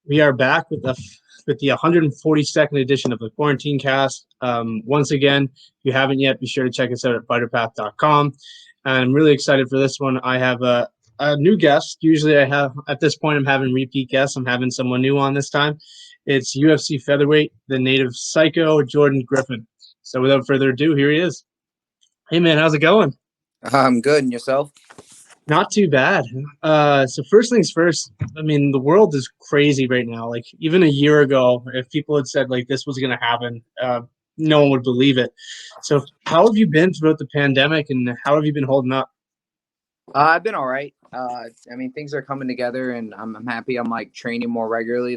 We are back with the 142nd edition of the Quarantinecast. Once again, if you haven't yet, be sure to check us out at fighterpath.com. And I'm really excited for this one. I have a new guest. Usually, I have at this point, I'm having repeat guests. I'm having someone new on this time. It's UFC featherweight, the native psycho, Jordan Griffin. So, without further ado, here he is. Hey, man, how's it going? I'm good. And yourself? Not too bad. So first things first, I mean, the world is crazy right now. Like even a year ago, if people had said like this was going to happen, no one would believe it. So how have you been throughout the pandemic and how have you been holding up? I've been all right. Things are coming together, and I'm happy. I'm like training more regularly.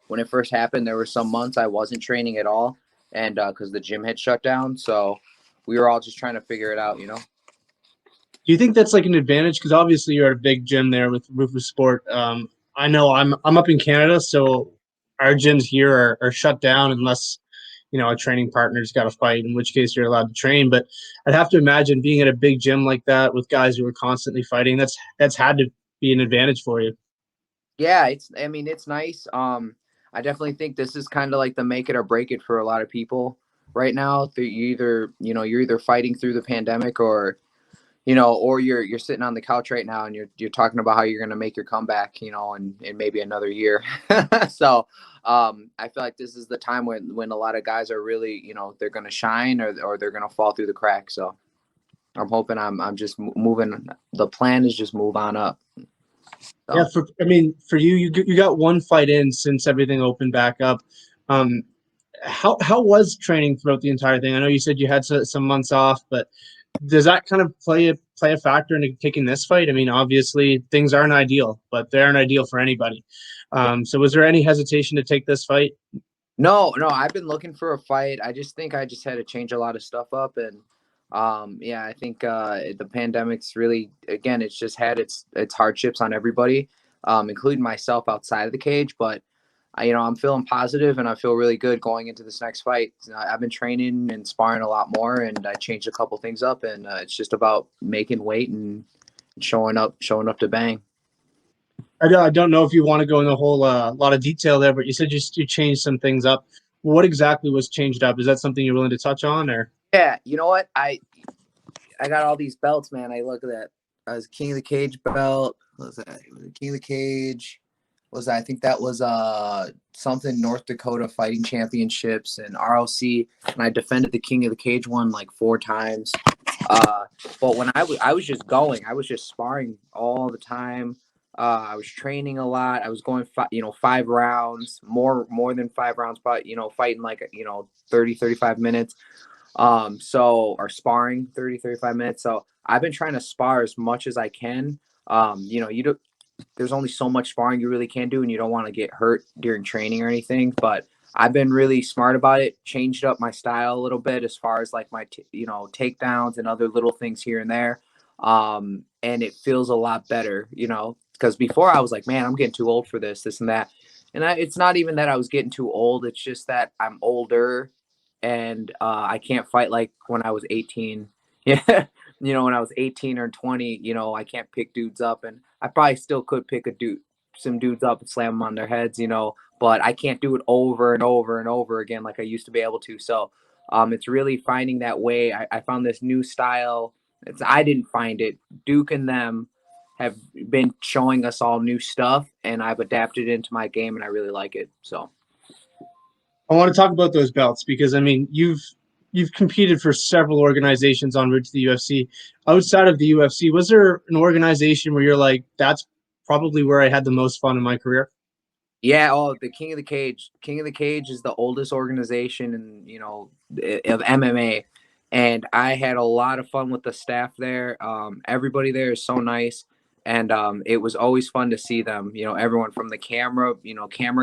When it first happened, there were some months I wasn't training at all, and because the gym had shut down, so we were all just trying to figure it out. Do you think that's like an advantage? Because obviously you're at a big gym there with Rufus Sport. I know I'm up in Canada, so our gyms here are shut down unless a training partner's got to fight, in which case you're allowed to train. But I'd have to imagine being at a big gym like that with guys who are constantly fighting. That's had to be an advantage for you. Yeah, it's nice. I definitely think this is kind of like the make it or break it for a lot of people right now. You're either fighting through the pandemic or you're sitting on the couch right now and you're talking about how you're going to make your comeback, in maybe another year. So I feel like this is the time when a lot of guys are really, they're going to shine or they're going to fall through the cracks. So I'm hoping I'm just moving. The plan is just move on up. So. Yeah. For you got one fight in since everything opened back up. How was training throughout the entire thing? I know you said you had some months off, but does that kind of play a factor into taking this fight? I mean, obviously things aren't ideal, but they aren't ideal for anybody. So was there any hesitation to take this fight? No, I've been looking for a fight. I just think I just had to change a lot of stuff up. And I think the pandemic's really, again, it's just had its hardships on everybody, including myself outside of the cage. But I'm feeling positive and I feel really good going into this next fight. I've been training and sparring a lot more, and I changed a couple things up, and it's just about making weight and showing up to bang. I don't know if you want to go in a whole lot of detail there, but you said you changed some things up. What exactly was changed up? Is that something you're willing to touch on, or? Yeah, you know what? I got all these belts, man. I look at that. I was King of the Cage belt. What was that? Was it King of the Cage? I think that was something North Dakota Fighting Championships and RLC, and I defended the King of the Cage one like 4 times. But when I was just going, I was just sparring all the time. I was training a lot. I was going 5 rounds, more than 5 rounds, but fighting like 30 35 minutes. Or sparring 30 35 minutes. So I've been trying to spar as much as I can. There's only so much sparring you really can do, and you don't want to get hurt during training or anything. But I've been really smart about it, changed up my style a little bit as far as like my, takedowns and other little things here and there. And it feels a lot better, because before I was like, man, I'm getting too old for this and that. And it's not even that I was getting too old. It's just that I'm older and I can't fight like when I was 18. Yeah. When I was 18 or 20, I can't pick dudes up, and I probably still could pick some dudes up and slam them on their heads, but I can't do it over and over and over again like I used to be able to. So it's really finding that way. I found this new style. I didn't find it. Duke and them have been showing us all new stuff, and I've adapted it into my game, and I really like it. So I want to talk about those belts because I mean you've competed for several organizations en route to the UFC. Outside of the UFC, was there an organization where you're like, that's probably where I had the most fun in my career? Yeah, the King of the Cage. King of the Cage is the oldest organization of MMA, and I had a lot of fun with the staff there. Everybody there is so nice, and it was always fun to see them. Everyone from the camera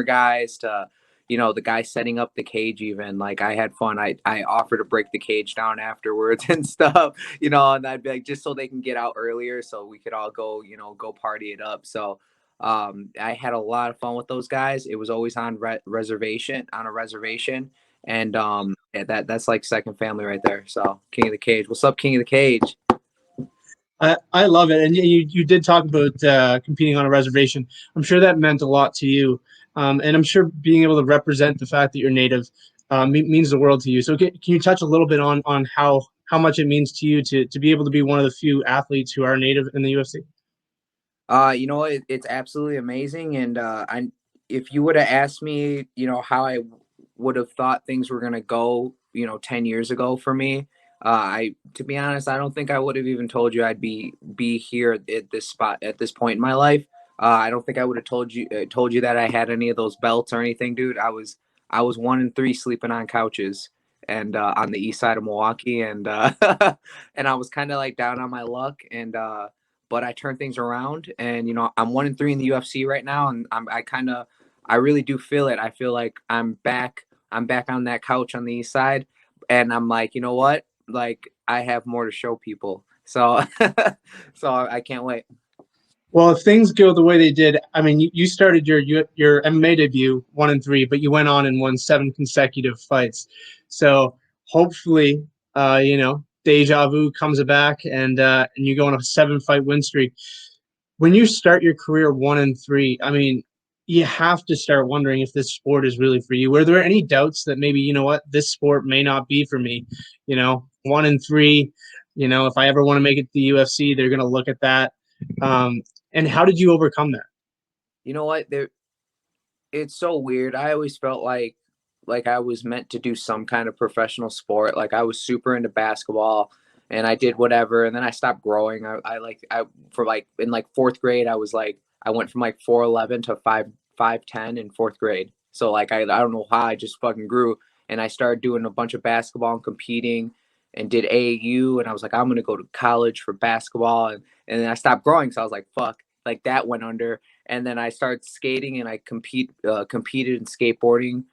guys to the guy setting up the cage. Even like I had fun. I offered to break the cage down afterwards and stuff. And I'd be like, just so they can get out earlier, so we could all go go party it up. So. I had a lot of fun with those guys. It was always on a reservation, and that's like second family right there. So King of the Cage, what's up, King of the Cage? I love it, and you did talk about competing on a reservation. I'm sure that meant a lot to you. And I'm sure being able to represent the fact that you're native means the world to you. So can you touch a little bit on how much it means to you to be able to be one of the few athletes who are native in the UFC? You know, it's absolutely amazing. And if you would have asked me, you know, how I would have thought things were gonna go, you know, 10 years ago for me, to be honest, I don't think I would have even told you I'd be here at this spot at this point in my life. I don't think I would have told you that I had any of those belts or anything, dude. I was 1-3 sleeping on couches and on the east side of Milwaukee, and and I was kind of like down on my luck, and but I turned things around, and you know, I'm 1-3 in the UFC right now, and I really do feel it. I feel like I'm back. I'm back on that couch on the east side, and I'm like, you know what? Like, I have more to show people. So, so I can't wait. Well, if things go the way they did, I mean, you started your MMA debut 1-3, but you went on and won 7 consecutive fights. So hopefully, deja vu comes back and you go on a 7-fight win streak. When you start your career 1-3, I mean, you have to start wondering if this sport is really for you. Were there any doubts that maybe, you know what, this sport may not be for me? 1-3, if I ever want to make it to the UFC, they're going to look at that. And how did you overcome that? You know what? It's so weird. I always felt like I was meant to do some kind of professional sport. Like, I was super into basketball and I did whatever, and then I stopped growing. I for like in like fourth grade, I went from like 4'11" to 5'10" in fourth grade. So like I don't know how I just fucking grew, and I started doing a bunch of basketball and competing and did AAU, and I was like, I'm gonna go to college for basketball, and then I stopped growing, so I was like, fuck, like that went under. And then I started skating, and I competed in skateboarding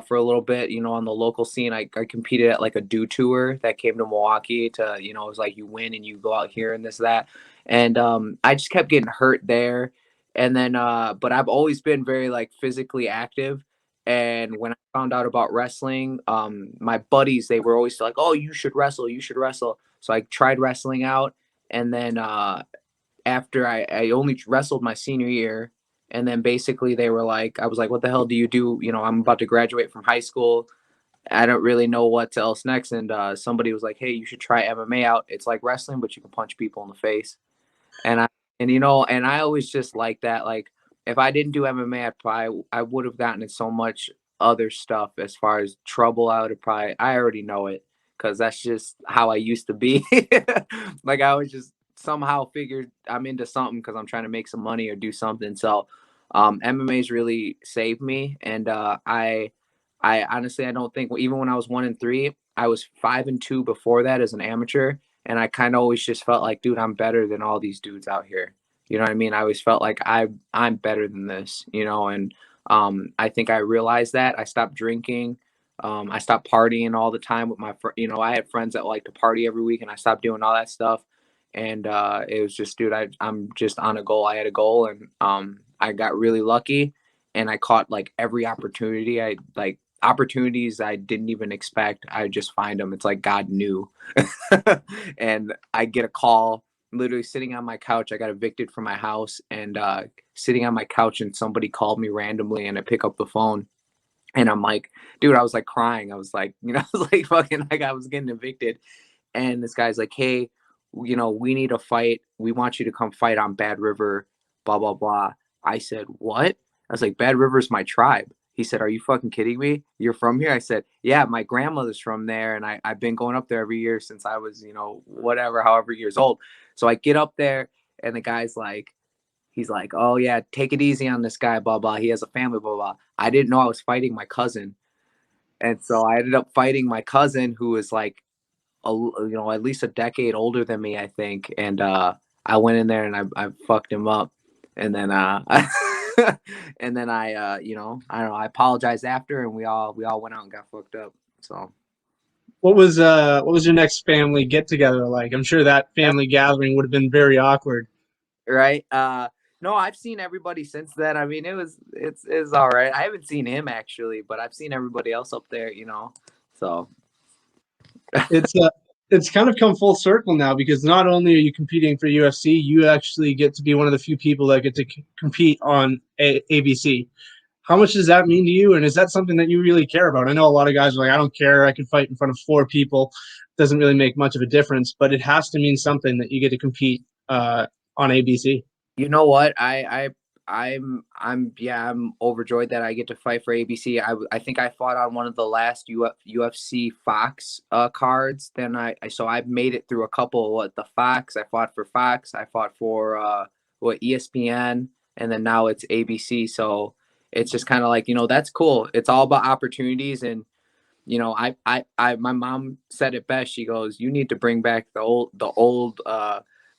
for a little bit, you know, on the local scene. I competed at like a do tour that came to Milwaukee to, you know, it was like you win and you go out here and this, that. And I just kept getting hurt there. And then, but I've always been very like physically active. And when I found out about wrestling, my buddies, they were always like, oh, you should wrestle, you should wrestle. So I tried wrestling out. And then after I only wrestled my senior year, and then basically they were like, I was like, what the hell do you do? You know, I'm about to graduate from high school. I don't really know what else next. And somebody was like, hey, you should try MMA out. It's like wrestling, but you can punch people in the face. And I always just like that. Like, if I didn't do MMA, I would have gotten in so much other stuff as far as trouble. I already know it because that's just how I used to be. Like, I was just somehow figured I'm into something because I'm trying to make some money or do something. So MMA's really saved me. And I honestly, I don't think, even when I was 1-3, I was 5-2 before that as an amateur. And I kind of always just felt like, dude, I'm better than all these dudes out here. You know what I mean? I always felt like I'm better than this, you know. And I think I realized that. I stopped drinking. I stopped partying all the time with you know, I had friends that like to party every week, and I stopped doing all that stuff. And it was just, dude, I'm just on a goal. I had a goal, and I got really lucky, and I caught like every opportunity. Opportunities I didn't even expect. I just find them. It's like God knew. And I get a call, literally sitting on my couch. I got evicted from my house, and sitting on my couch, and somebody called me randomly, and I pick up the phone, and I'm like, dude, I was like crying. I was like, you know, I was like fucking, like I was getting evicted. And this guy's like, hey, you know, we need a fight. We want you to come fight on Bad River, blah, blah, blah. I said, what? I was like, Bad River's my tribe. He said, are you fucking kidding me? You're from here? I said, yeah, my grandmother's from there. And I've been going up there every year since I was, you know, whatever, however years old. So I get up there, and the guy's like, he's like, oh yeah, take it easy on this guy, blah, blah. He has a family, blah, blah. I didn't know I was fighting my cousin. And so I ended up fighting my cousin, who was like, you know, at least a decade older than me, I think. And I went in there, and I fucked him up. And then and then you know, I don't know, I apologized after, and we all went out and got fucked up. So What was your next family get together like? I'm sure that family gathering would have been very awkward. right. No, I've seen everybody since then. I mean, it's all right. I haven't seen him actually, but I've seen everybody else up there, you know. So It's kind of come full circle now, because not only are you competing for UFC, you actually get to be one of the few people that get to compete on ABC. How much does that mean to you? And is that something that you really care about? I know a lot of guys are like, I don't care. I can fight in front of 4 people. Doesn't really make much of a difference, but it has to mean something that you get to compete on ABC. You know what? I'm overjoyed that I get to fight for ABC. I think I fought on one of the last UFC Fox cards. Then so I've made it through a couple. What the Fox? I fought for Fox. I fought for ESPN, and then now it's ABC. So it's just kind of like, that's cool. It's all about opportunities. And my mom said it best. She goes, "You need to bring back the old.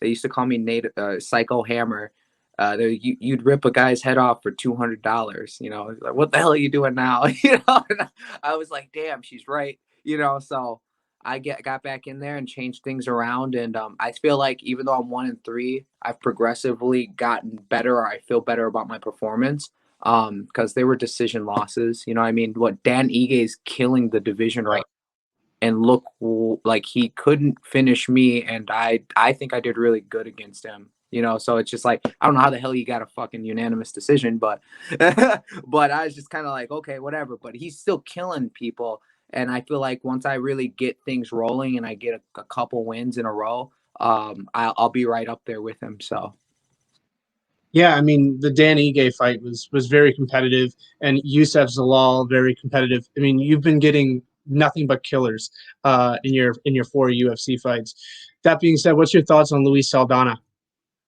They used to call me Psycho Hammer. You'd rip a guy's head off for $200. Like, what the hell are you doing now?" And I was like, "Damn, she's right." So I got back in there and changed things around, and I feel like even though I'm 1-3, I've progressively gotten better, or I feel better about my performance. Because they were decision losses. I mean, what Dan Ige is killing the division right, and look, like he couldn't finish me, and I think I did really good against him. So it's just like, I don't know how the hell you got a fucking unanimous decision, but but I was just kind of like, okay, whatever. But he's still killing people, and I feel like once I really get things rolling and I get a couple wins in a row, I'll be right up there with him. So. Yeah, I mean, the Dan Ige fight was very competitive, and Youssef Zalal very competitive. I mean, you've been getting nothing but killers in your 4 UFC fights. That being said, what's your thoughts on Luis Saldana?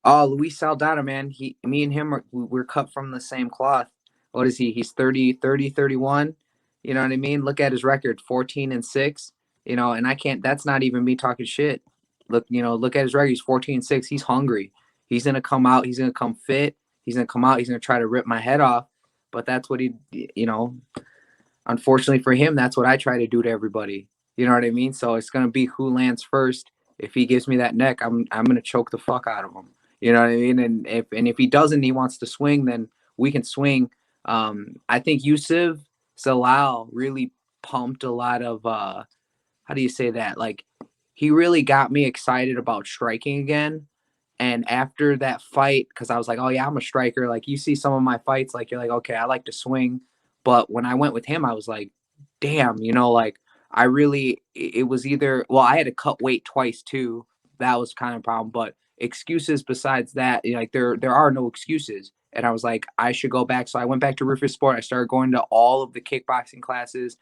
Oh, Luis Saldana, man. Me and him we're cut from the same cloth. What is he? He's 31. You know what I mean? Look at his record, 14-6. And I can't. That's not even me talking shit. Look at his record. He's 14-6. He's hungry. He's gonna come out. He's gonna come fit. He's gonna come out. He's gonna try to rip my head off. But that's what unfortunately for him, that's what I try to do to everybody. You know what I mean? So it's gonna be who lands first. If he gives me that neck, I'm gonna choke the fuck out of him. You know what I mean? And if he doesn't, he wants to swing, then we can swing. I think Yusuf Salal really pumped a lot of how do you say that? Like, he really got me excited about striking again. And after that fight, because I was like, oh yeah, I'm a striker. Like, you see some of my fights, like, you're like, okay, I like to swing. But when I went with him, I was like, damn, like, it was either, well, I had to cut weight twice too. That was kind of a problem. But excuses besides that, like, there are no excuses. And I was like, I should go back. So I went back to Rufus Sport. I started going to all of the kickboxing classes.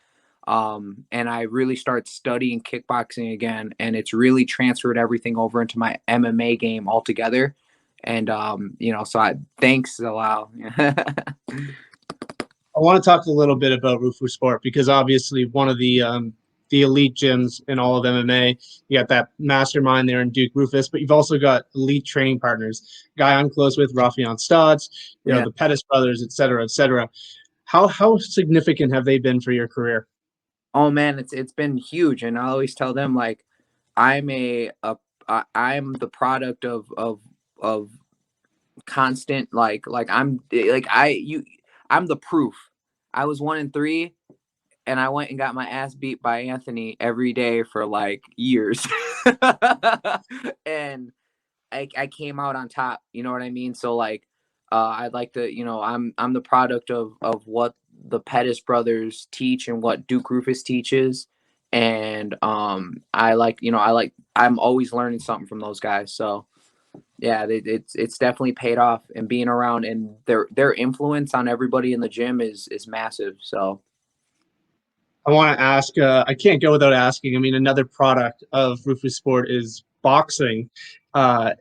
And I really started studying kickboxing again, and it's really transferred everything over into my MMA game altogether. And so thanks a lot. I want to talk a little bit about Rufus Sport because obviously one of the elite gyms in all of MMA. You got that mastermind there in Duke Rufus, but you've also got elite training partners. Guy I'm close with, Rafian Stotts, the Pettis brothers, et cetera, et cetera. How significant have they been for your career? Oh man, it's been huge, and I always tell them, like, I'm the product of constant, I'm the proof. I was 1-3, and I went and got my ass beat by Anthony every day for like years, and I came out on top. You know what I mean? So like, I'd like to, I'm the product of what the Pettis brothers teach and what Duke Rufus teaches. And I'm always learning something from those guys. So yeah, it's definitely paid off, and being around, and their influence on everybody in the gym is massive. So I want to ask, I can't go without asking. I mean, another product of Rufus Sport is boxing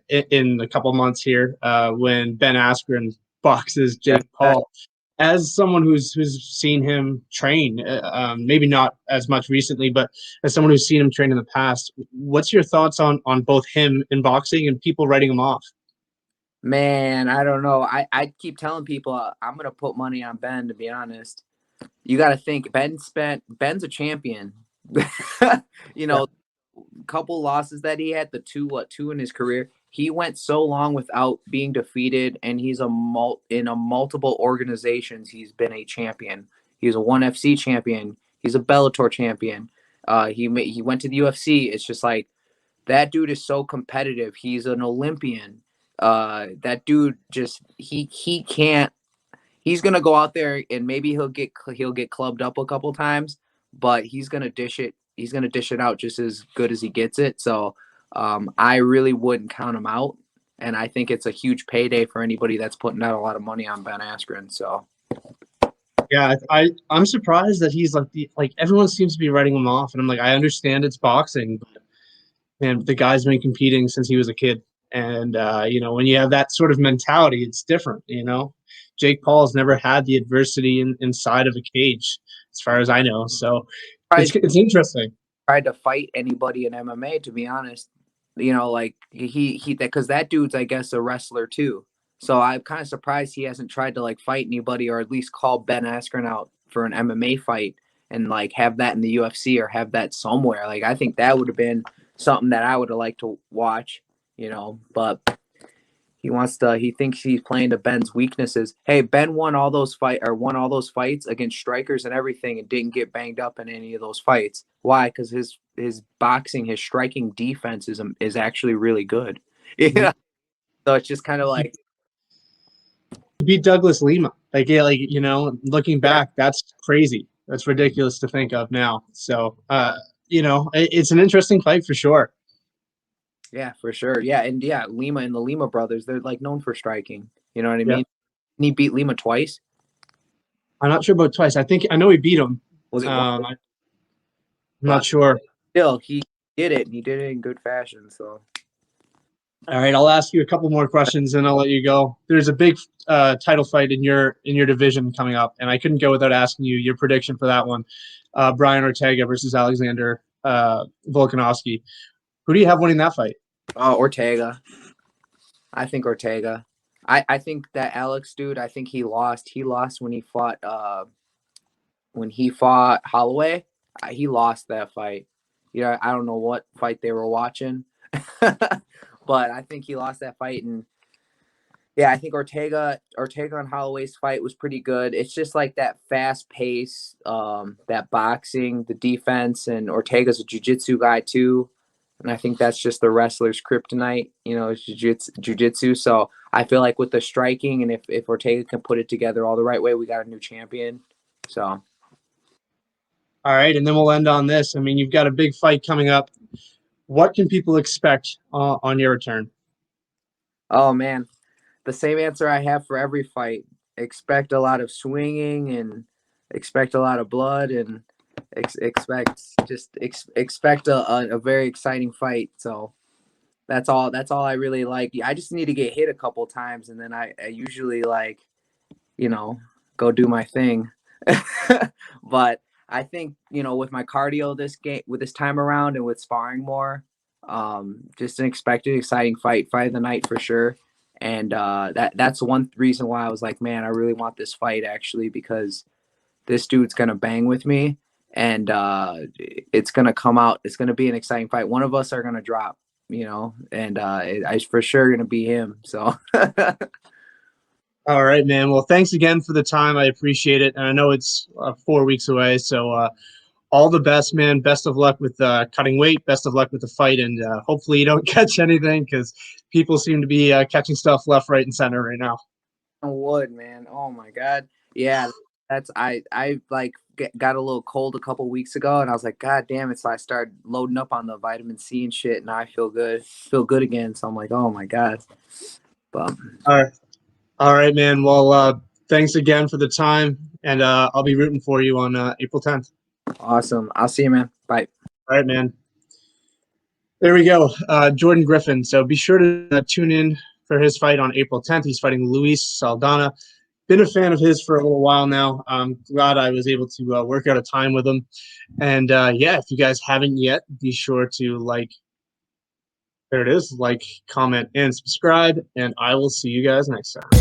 in a couple months here when Ben Askren boxes Jake Paul. As someone who's seen him train, maybe not as much recently, but as someone who's seen him train in the past, what's your thoughts on both him in boxing and people writing him off? Man, I don't know. I keep telling people I'm going to put money on Ben, to be honest. You got to think, Ben's a champion. Couple losses that he had, the two in his career. He went so long without being defeated, and he's in a multiple organizations. He's been a champion. He's a ONE FC champion. He's a Bellator champion. He went to the UFC. It's just like, that dude is so competitive. He's an Olympian. That dude just he he's gonna go out there and maybe he'll get clubbed up a couple times, but he's gonna dish it. He's gonna dish it out just as good as he gets it. So I really wouldn't count him out, and I think it's a huge payday for anybody that's putting out a lot of money on Ben Askren. So Yeah, I'm surprised that he's like everyone seems to be writing him off, and I'm like, I understand it's boxing, but man, the guy's been competing since he was a kid, and when you have that sort of mentality, it's different. Jake Paul's never had the adversity inside of a cage, as far as I know. So it's interesting. Tried to fight anybody in MMA, to be honest. Like he because that dude's, I guess, a wrestler too. So I'm kind of surprised he hasn't tried to like fight anybody or at least call Ben Askren out for an MMA fight and like have that in the UFC or have that somewhere. Like I think that would have been something that I would have liked to watch, but he thinks he's playing to Ben's weaknesses. Hey, Ben won all those fights against strikers and everything and didn't get banged up in any of those fights. Why? Because his boxing, his striking defense is actually really good. Yeah. So it's just kind of like he beat Douglas Lima. Looking back, that's crazy. That's ridiculous to think of now. So it's an interesting fight for sure. Yeah, for sure. Yeah, and yeah, Lima and the Lima brothers, they're like known for striking. You know what I mean? And he beat Lima twice. I'm not sure about twice. I know he beat him. Was it? I'm not sure. Still, he did it, and he did it in good fashion. So, all right, I'll ask you a couple more questions, and I'll let you go. There's a big title fight in your division coming up, and I couldn't go without asking you your prediction for that one: Brian Ortega versus Alexander Volkanovski. Who do you have winning that fight? Ortega. I think Ortega. I think that Alex dude, I think he lost. He lost when he fought Holloway. He lost that fight. I don't know what fight they were watching. But I think he lost that fight, and yeah, I think Ortega and Holloway's fight was pretty good. It's just like that fast pace, that boxing, the defense, and Ortega's a jiu-jitsu guy too. And I think that's just the wrestler's kryptonite, is jiu-jitsu. So I feel like with the striking and if Ortega can put it together all the right way, we got a new champion. So. All right, and then we'll end on this. I mean, you've got a big fight coming up. What can people expect on your return? Oh, man. The same answer I have for every fight. Expect a lot of swinging and expect a lot of blood and expect a very exciting fight. So that's all I really like. I just need to get hit a couple times, and then I usually go do my thing. But I think with my cardio this time around and with sparring more, just an expected exciting fight of the night for sure. And that's one reason why I was like, man, I really want this fight actually, because this dude's gonna bang with me. And it's going to come out. It's going to be an exciting fight. One of us are going to drop, and I for sure going to be him. So. All right, man. Well, thanks again for the time. I appreciate it. And I know it's 4 weeks away. So all the best, man. Best of luck with cutting weight. Best of luck with the fight. And hopefully you don't catch anything, because people seem to be catching stuff left, right, and center right now. I would, man. Oh, my God. Yeah, I got a little cold a couple weeks ago, and I was like, God damn it. So I started loading up on the vitamin C and shit, and now I feel good again. So I'm like, oh my God. But all right, man. Well, thanks again for the time, and I'll be rooting for you on April 10th. Awesome. I'll see you, man. Bye. All right, man. There we go. Jordan Griffin. So be sure to tune in for his fight on April 10th. He's fighting Luis Saldana. Been a fan of his for a little while now. I'm glad I was able to work out a time with him. And if you guys haven't yet, be sure to like, comment, and subscribe. And I will see you guys next time.